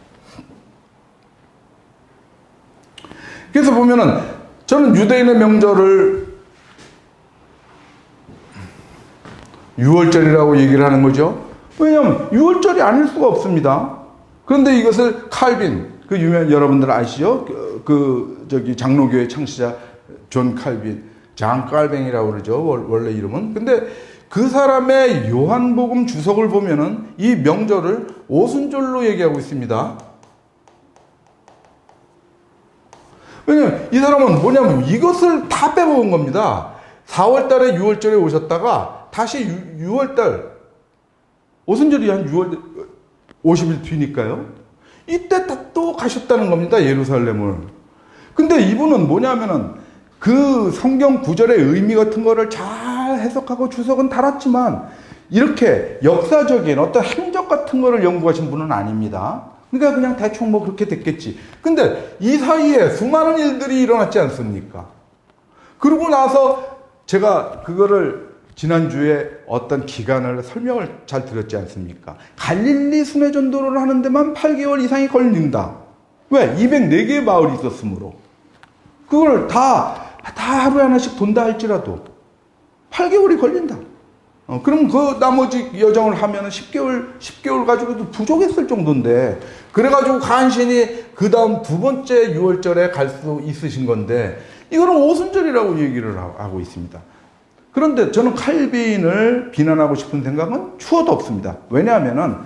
그래서 보면은 저는 유대인의 명절을 6월절이라고 얘기를 하는 거죠. 왜냐하면 6월절이 아닐 수가 없습니다. 그런데 이것을 칼빈, 그 유명 여러분들 아시죠? 장로교의 창시자 존 칼빈, 장 칼뱅이라고 그러죠. 원래 이름은. 근데 그 사람의 요한복음 주석을 보면은 이 명절을 오순절로 얘기하고 있습니다. 왜냐면 이 사람은 뭐냐면 이것을 다 빼먹은 겁니다. 4월 달에 6월절에 오셨다가 다시 6월달, 오순절이 한 6월 50일 뒤니까요. 이때 또 가셨다는 겁니다. 예루살렘을. 근데 이분은 뭐냐면은 그 성경 구절의 의미 같은 거를 잘 해석하고 주석은 달았지만 이렇게 역사적인 어떤 행적 같은 거를 연구하신 분은 아닙니다. 그러니까 그냥 대충 뭐 그렇게 됐겠지. 근데 이 사이에 수많은 일들이 일어났지 않습니까? 그러고 나서 제가 그거를 지난주에 어떤 기간을 설명을 잘 드렸지 않습니까? 갈릴리 순회전도를 하는 데만 8개월 이상이 걸린다. 왜? 204개의 마을이 있었으므로. 그걸 다 하루에 하나씩 돈다 할지라도 8개월이 걸린다. 그럼 그 나머지 여정을 하면 10개월 가지고도 부족했을 정도인데, 그래가지고 간신히 그 다음 두 번째 6월절에 갈 수 있으신 건데, 이거는 오순절이라고 얘기를 하고 있습니다. 그런데 저는 칼빈을 비난하고 싶은 생각은 추호도 없습니다. 왜냐하면은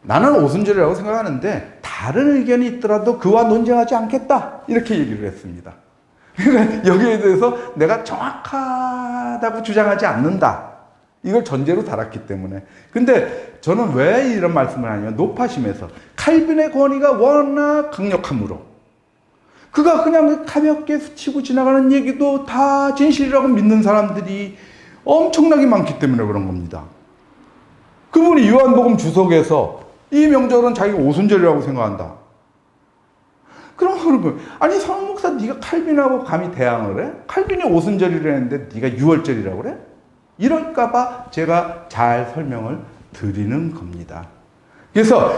나는 오순절이라고 생각하는데 다른 의견이 있더라도 그와 논쟁하지 않겠다. 이렇게 얘기를 했습니다. 그러니까 여기에 대해서 내가 정확하다고 주장하지 않는다. 이걸 전제로 달았기 때문에. 근데 저는 왜 이런 말씀을 하냐면 노파심에서 칼빈의 권위가 워낙 강력하므로 그가 그냥 가볍게 스치고 지나가는 얘기도 다 진실이라고 믿는 사람들이 엄청나게 많기 때문에 그런 겁니다. 그분이 요한복음 주석에서 이 명절은 자기가 오순절이라고 생각한다. 그럼 아니 성 목사 네가 칼빈하고 감히 대항을 해? 칼빈이 오순절이라는데 네가 6월절이라고 그래? 이럴까 봐 제가 잘 설명을 드리는 겁니다. 그래서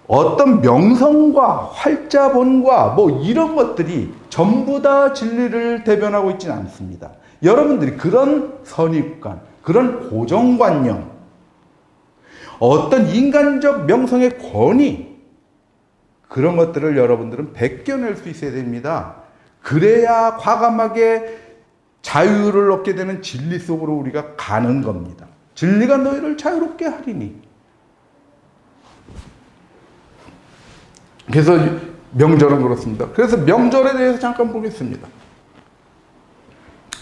어떤 명성과 활자본과 뭐 이런 것들이 전부 다 진리를 대변하고 있지는 않습니다. 여러분들이 그런 선입관, 그런 고정관념, 어떤 인간적 명성의 권위, 그런 것들을 여러분들은 벗겨낼 수 있어야 됩니다. 그래야 과감하게 자유를 얻게 되는 진리 속으로 우리가 가는 겁니다. 진리가 너희를 자유롭게 하리니. 그래서 명절은 그렇습니다. 그래서 명절에 대해서 잠깐 보겠습니다.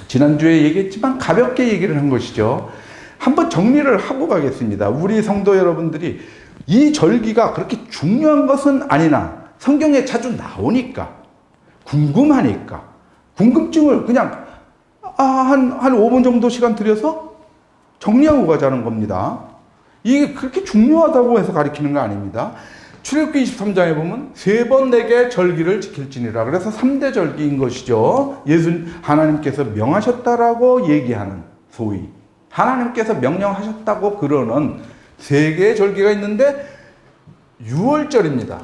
지난주에 얘기했지만 가볍게 얘기를 한 것이죠. 한번 정리를 하고 가겠습니다. 우리 성도 여러분들이 이 절기가 그렇게 중요한 것은 아니나 성경에 자주 나오니까 궁금하니까 궁금증을 그냥 한 5분 정도 시간 들여서 정리하고 가자는 겁니다. 이게 그렇게 중요하다고 해서 가리키는 거 아닙니다. 출애굽기 23장에 보면 3번 내게 절기를 지킬지니라. 그래서 3대 절기인 것이죠. 하나님께서 명하셨다라고 얘기하는, 소위 하나님께서 명령하셨다고 그러는 3개의 절기가 있는데 6월절입니다.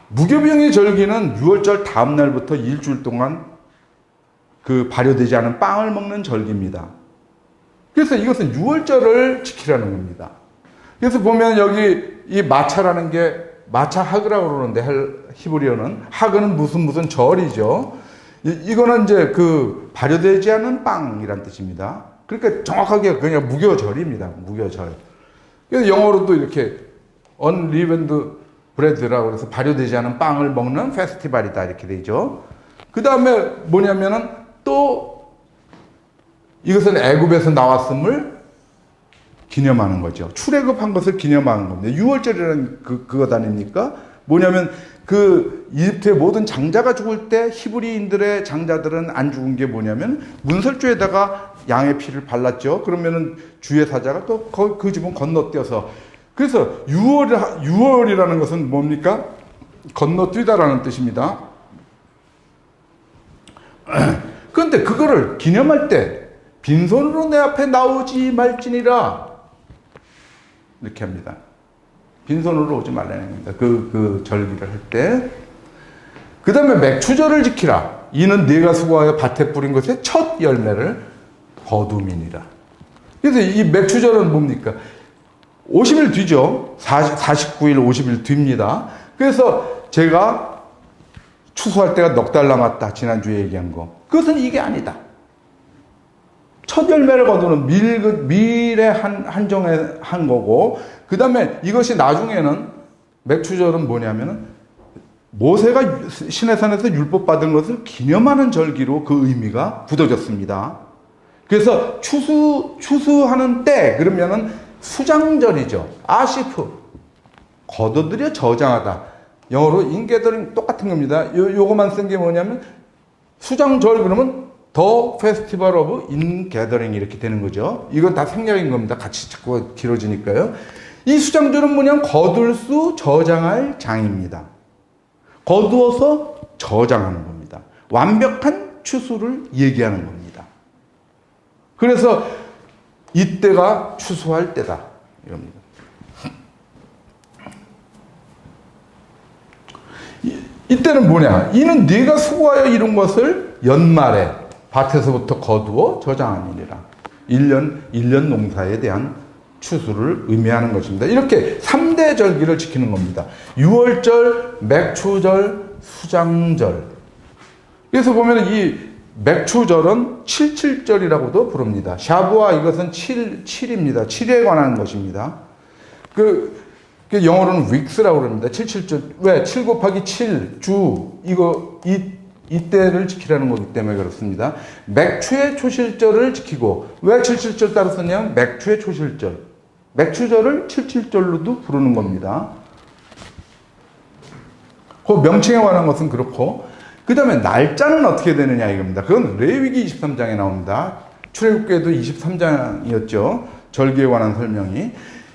무교병의 절기는 6월절 다음 날부터 일주일 동안 그 발효되지 않은 빵을 먹는 절기입니다. 그래서 이것은 6월절을 지키라는 겁니다. 그래서 보면 여기 이 마차라는 게 마차 하그라고 그러는데 히브리어는 하그는 무슨 절이죠. 이거는 이제 그 발효되지 않은 빵이란 뜻입니다. 그러니까 정확하게 그냥 무교절입니다. 무교절. 그래서 영어로도 이렇게 unleavened bread라고 해서 발효되지 않은 빵을 먹는 페스티벌이다 이렇게 되죠. 그 다음에 뭐냐면은 또 이것은 애굽에서 나왔음을 기념하는 거죠. 출애굽한 것을 기념하는 겁니다. 6월절이라는 그것 아닙니까? 뭐냐면 그 이집트의 모든 장자가 죽을 때 히브리인들의 장자들은 안 죽은 게 뭐냐면 문설주에다가 양의 피를 발랐죠. 그러면은 주의 사자가 또 그 집은 건너뛰어서, 그래서 유월이라는 것은 뭡니까? 건너뛰다라는 뜻입니다. 그런데 그거를 기념할 때 빈손으로 내 앞에 나오지 말지니라 이렇게 합니다. 빈손으로 오지 말라는 겁니다. 그 절기를 할 때. 그 다음에 맥추절을 지키라. 이는 네가 수고하여 밭에 뿌린 것의 첫 열매를 거두미니라. 그래서 이 맥추절은 뭡니까? 50일 뒤죠. 49일, 50일 뒤입니다. 그래서 제가 추수할 때가 넉 달 남았다. 지난주에 얘기한 거. 그것은 이게 아니다. 첫 열매를 거두는 밀에 한정에 한 거고, 그 다음에 이것이 나중에는 맥추절은 뭐냐면은 모세가 시내산에서 율법 받은 것을 기념하는 절기로 그 의미가 굳어졌습니다. 그래서 추수하는 때 그러면은 수장절이죠. 아시프. 거둬들여 저장하다. 영어로 인게더링 똑같은 겁니다. 요거만 쓴 게 뭐냐면 수장절 그러면 더 페스티벌 오브 인게더링 이렇게 되는 거죠. 이건 다 생략인 겁니다. 같이 자꾸 길어지니까요. 이 수장절은 뭐냐면 거둘 수 저장할 장입니다. 거두어서 저장하는 겁니다. 완벽한 추수를 얘기하는 겁니다. 그래서 이때가 추수할 때다 이럽니다. 이때는 뭐냐? 이는 네가 수고하여 이룬 것을 연말에 밭에서부터 거두어 저장하니라. 1년 농사에 대한 추수를 의미하는 것입니다. 이렇게 3대 절기를 지키는 겁니다. 유월절, 맥추절, 수장절. 그래서 보면 이 맥추절은 77절이라고도 부릅니다. 샤부아 이것은 7입니다. 7에 관한 것입니다. 그 영어로는 weeks라고 그럽니다. 77절. 왜? 7 곱하기 7, 주, 이때를 지키라는 거기 때문에 그렇습니다. 맥추의 초실절을 지키고, 왜 77절 따로 썼냐면 맥추의 초실절. 맥추절을 77절로도 부르는 겁니다. 그 명칭에 관한 것은 그렇고, 그 다음에 날짜는 어떻게 되느냐 이겁니다. 그건 레위기 23장에 나옵니다. 출애굽기에도 23장이었죠. 절기에 관한 설명이.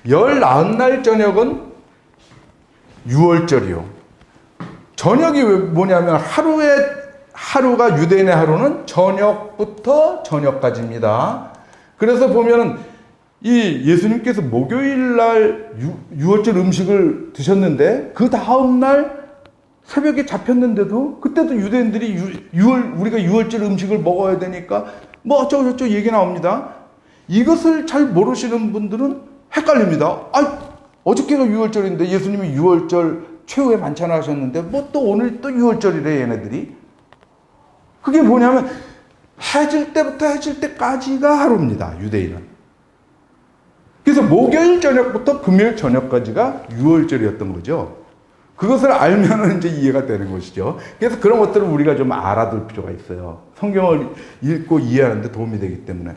19날 저녁은 유월절이요. 저녁이 뭐냐면 하루가 유대인의 하루는 저녁부터 저녁까지입니다. 그래서 보면은 이 예수님께서 목요일 날 유월절 음식을 드셨는데 그 다음 날 새벽에 잡혔는데도 그때도 유대인들이 우리가 유월절 음식을 먹어야 되니까 뭐 어쩌고저쩌고 얘기 나옵니다. 이것을 잘 모르시는 분들은 헷갈립니다. 어저께가 유월절인데 예수님이 유월절 최후의 만찬을 하셨는데 뭐 또 오늘 또 유월절이래 얘네들이. 그게 뭐냐면 해질 때부터 해질 때까지가 하루입니다. 유대인은. 그래서 목요일 저녁부터 금요일 저녁까지가 유월절이었던 거죠. 그것을 알면은 이제 이해가 되는 것이죠. 그래서 그런 것들을 우리가 좀 알아둘 필요가 있어요. 성경을 읽고 이해하는 데 도움이 되기 때문에.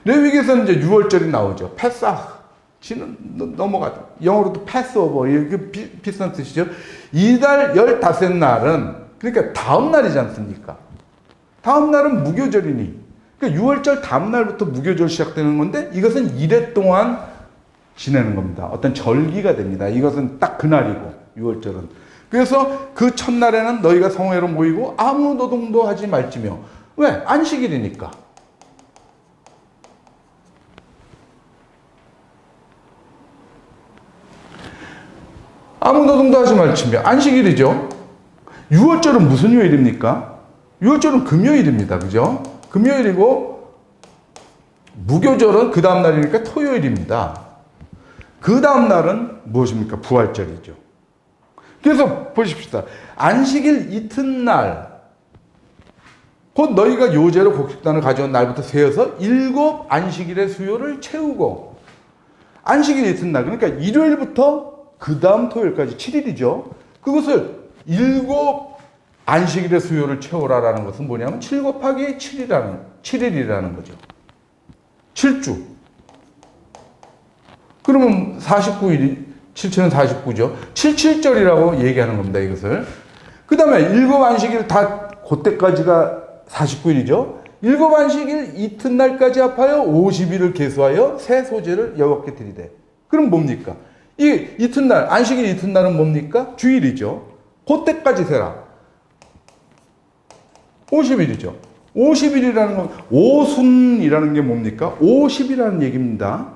레위기에서는 이제 유월절이 나오죠. 페사흐. 지는 넘어가죠. 영어로도 패스오버. 이게 비슷한 뜻이죠. 이달 15날은, 그러니까 다음 날이지 않습니까? 다음 날은 무교절이니. 그러니까 6월절 다음 날부터 무교절 시작되는 건데 이것은 이래 동안 지내는 겁니다. 어떤 절기가 됩니다. 이것은 딱 그날이고, 6월절은. 그래서 그 첫날에는 너희가 성회로 모이고 아무 노동도 하지 말지며. 왜? 안식일이니까. 아무 노동도 하지 말지며. 안식일이죠. 6월절은 무슨 요일입니까? 6월절은 금요일입니다. 그죠? 금요일이고, 무교절은 그 다음 날이니까 토요일입니다. 그 다음 날은 무엇입니까? 부활절이죠. 그래서 보십시다. 안식일 이튿날, 곧 너희가 요제로 곡식단을 가져온 날부터 세어서 7 안식일의 수요를 채우고, 안식일 이튿날, 그러니까 일요일부터 그 다음 토요일까지 7일이죠. 그것을 7 안식일의 수요를 채우라라는 것은 뭐냐면 7 곱하기 7일이라는 거죠. 7주. 그러면 49일이 77은 49죠. 77절이라고 얘기하는 겁니다, 이것을. 그 다음에 일곱 안식일 다 그때까지가 49일이죠. 일곱 안식일 이튿날까지 합하여 50일을 계수하여 새 소재를 여호와께 드리되. 그럼 뭡니까? 이 이튿날, 안식일 이튿날은 뭡니까? 주일이죠. 그때까지 세라. 50일이죠. 50일이라는 건 오순이라는 게 뭡니까? 50이라는 얘기입니다.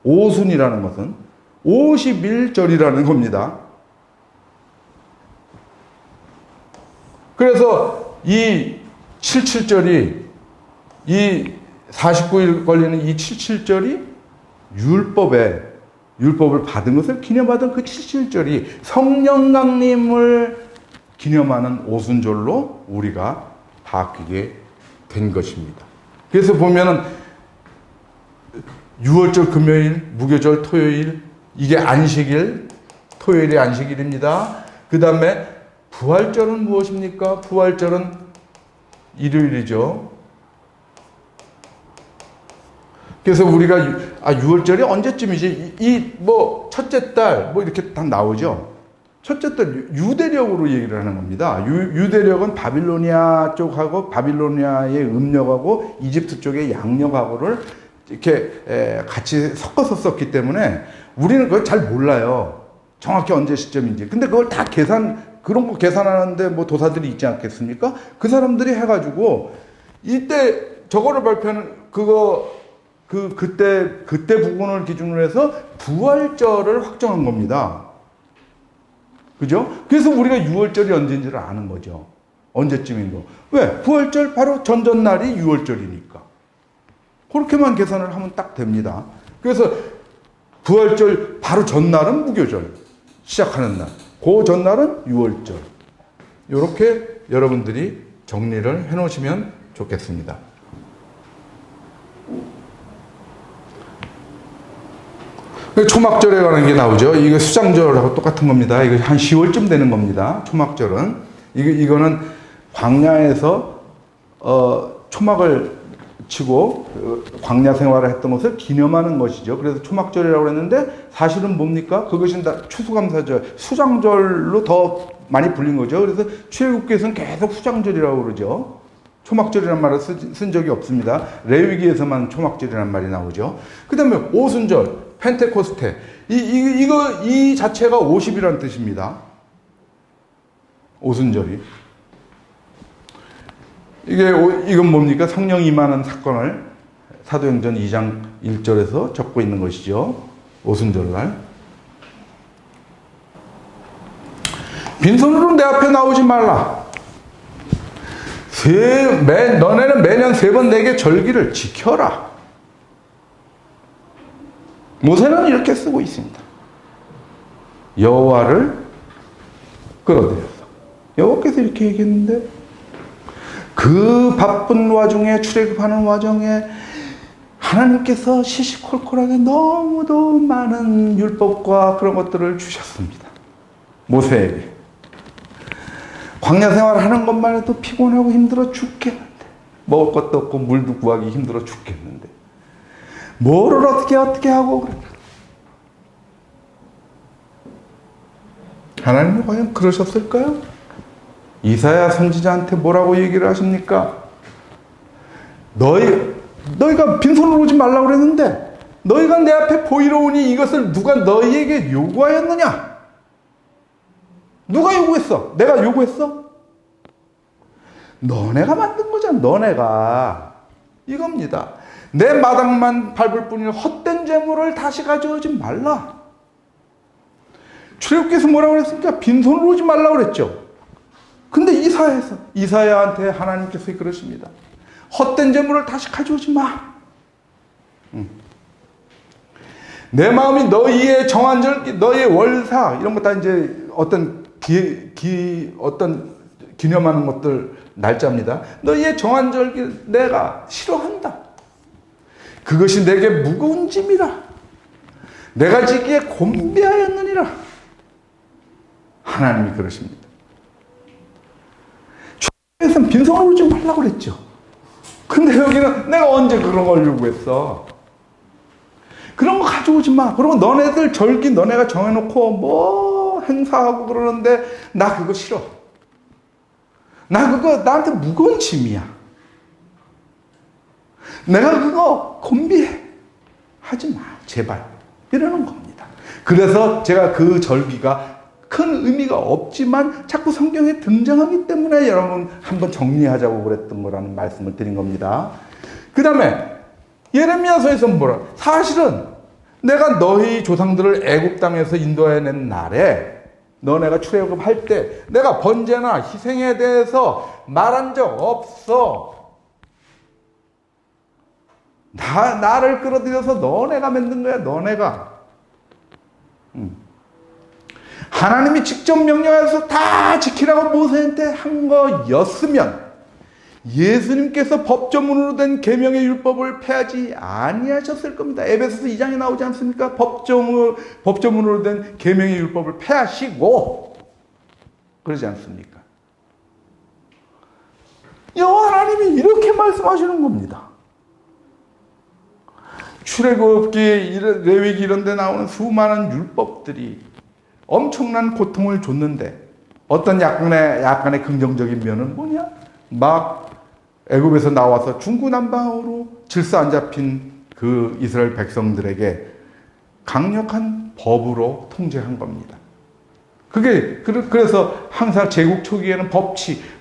오순이라는 것은 50일절이라는 겁니다. 그래서 이 77절이 이 49일 걸리는 이 77절이 율법을 받은 것을 기념하던 그 77절이 성령 강림을 기념하는 오순절로 우리가 바뀌게 된 것입니다. 그래서 보면은 6월절 금요일, 무교절 토요일, 이게 안식일, 토요일이 안식일입니다. 그 다음에 부활절은 무엇입니까? 부활절은 일요일이죠. 그래서 우리가 6월절이 언제쯤이지? 첫째 달 이렇게 딱 나오죠. 첫째 달 유대력으로 얘기를 하는 겁니다. 유대력은 바빌로니아 쪽하고 바빌로니아의 음력하고 이집트 쪽의 양력하고를 이렇게 같이 섞어서 썼기 때문에 우리는 그걸 잘 몰라요. 정확히 언제 시점인지. 근데 그걸 다 그런 거 계산하는데 뭐 도사들이 있지 않겠습니까? 그 사람들이 해가지고 이때 저거를 발표하는 그때 부분을 기준으로 해서 부활절을 확정한 겁니다. 그죠? 그래서 우리가 6월절이 언제인지를 아는 거죠. 언제쯤인 거. 왜? 부활절 바로 전전날이 6월절이니까. 그렇게만 계산을 하면 딱 됩니다. 그래서 부활절 바로 전날은 무교절. 시작하는 날. 그 전날은 6월절. 이렇게 여러분들이 정리를 해 놓으시면 좋겠습니다. 초막절에 관한 게 나오죠. 이거 수장절하고 똑같은 겁니다. 이거 한 10월쯤 되는 겁니다. 초막절은. 이거는 광야에서, 초막을 치고 광야 생활을 했던 것을 기념하는 것이죠. 그래서 초막절이라고 했는데 사실은 뭡니까? 그것이 다 추수감사절, 수장절로 더 많이 불린 거죠. 그래서 출애굽기에서는 계속 수장절이라고 그러죠. 초막절이라는 말을 쓴 적이 없습니다. 레위기에서만 초막절이라는 말이 나오죠. 그 다음에 오순절, 펜테코스테. 이 자체가 50이라는 뜻입니다. 오순절이. 이건 뭡니까? 성령 임하는 사건을 사도행전 2장 1절에서 적고 있는 것이죠. 오순절날. 빈손으로 내 앞에 나오지 말라. 너네는 매년 3번 내게 절기를 지켜라. 모세는 이렇게 쓰고 있습니다. 여호와를 끌어들여서. 여호와께서 이렇게 얘기했는데 그 바쁜 와중에 출애굽하는 와중에 하나님께서 시시콜콜하게 너무도 많은 율법과 그런 것들을 주셨습니다. 모세에게. 광야 생활하는 것만 해도 피곤하고 힘들어 죽겠는데 먹을 것도 없고 물도 구하기 힘들어 죽겠는데 뭐를 어떻게 하고 그래. 하나님은 과연 그러셨을까요? 이사야 선지자한테 뭐라고 얘기를 하십니까? 너희가 빈손으로 오지 말라고 그랬는데 너희가 내 앞에 보이러 오니 이것을 누가 너희에게 요구하였느냐? 누가 요구했어? 내가 요구했어? 너네가 만든 거잖아. 너네가. 이겁니다. 내 마당만 밟을 뿐이라 헛된 재물을 다시 가져오지 말라. 출애굽기에서 뭐라고 그랬습니까? 빈손으로 오지 말라고 그랬죠. 근데 이사야한테 하나님께서 그러십니다. 헛된 재물을 다시 가져오지 마. 내 마음이 너희의 정한절, 너희의 월사 이런 거 다 이제 어떤 어떤 기념하는 것들 날짜입니다. 너희의 정한절기 내가 싫어한다. 그것이 내게 무거운 짐이라. 내가 지기에 곤비하였느니라. 하나님이 그러십니다. 출애굽에서는 빈손으로 오지 말라고 그랬죠. 근데 여기는 내가 언제 그런 걸 요구했어? 그런 거 가져오지 마. 그러면 너네들 절기 너네가 정해놓고 뭐 행사하고 그러는데 나 그거 싫어. 나 그거 나한테 무거운 짐이야. 내가 그거 건비해. 하지 마. 제발. 이러는 겁니다. 그래서 제가 그 절기가 큰 의미가 없지만 자꾸 성경에 등장하기 때문에 여러분 한번 정리하자고 그랬던 거라는 말씀을 드린 겁니다. 그 다음에 예레미야서에서 뭐라? 사실은 내가 너희 조상들을 애굽 땅에서 인도해낸 날에 너네가 출애굽할 때 내가 번제나 희생에 대해서 말한 적 없어. 나를 끌어들여서 너네가 만든 거야. 너네가. 하나님이 직접 명령해서 다 지키라고 모세한테 한 거였으면 예수님께서 법조문으로 된 계명의 율법을 폐하지 아니하셨을 겁니다. 에베소서 2장에 나오지 않습니까? 법조문으로 된 계명의 율법을 폐하시고 그러지 않습니까? 여호와 하나님이 이렇게 말씀하시는 겁니다. 출애굽기, 레위기 이런 데 나오는 수많은 율법들이 엄청난 고통을 줬는데 어떤 약간의 긍정적인 면은 뭐냐? 막 애굽에서 나와서 중구난방으로 질서 안 잡힌 그 이스라엘 백성들에게 강력한 법으로 통제한 겁니다. 그래서 항상 제국 초기에는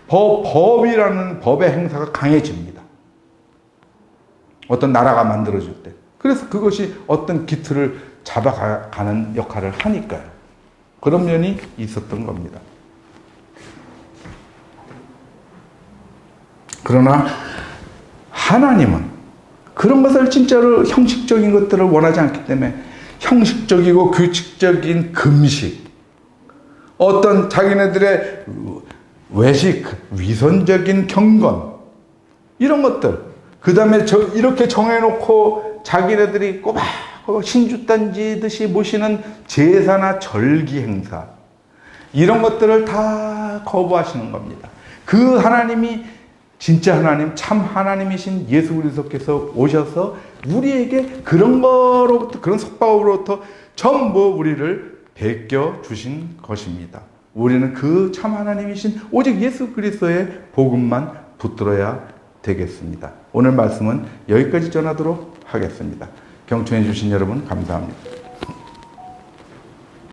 법이라는 법의 행사가 강해집니다. 어떤 나라가 만들어질 때. 그래서 그것이 어떤 기틀을 잡아가는 역할을 하니까요. 그런 면이 있었던 겁니다. 그러나 하나님은 그런 것을 진짜로 형식적인 것들을 원하지 않기 때문에 형식적이고 규칙적인 금식, 어떤 자기네들의 외식, 위선적인 경건, 이런 것들, 그 다음에 이렇게 정해놓고 자기네들이 꼬박 신주 던지듯이 모시는 제사나 절기 행사, 이런 것들을 다 거부하시는 겁니다. 그 하나님이 진짜 하나님, 참 하나님이신 예수 그리스도께서 오셔서 우리에게 그런 거로부터, 그런 속박으로부터 전부 우리를 베껴 주신 것입니다. 우리는 그 참 하나님이신 오직 예수 그리스도의 복음만 붙들어야 되겠습니다. 오늘 말씀은 여기까지 전하도록 하겠습니다. 경청해 주신 여러분 감사합니다.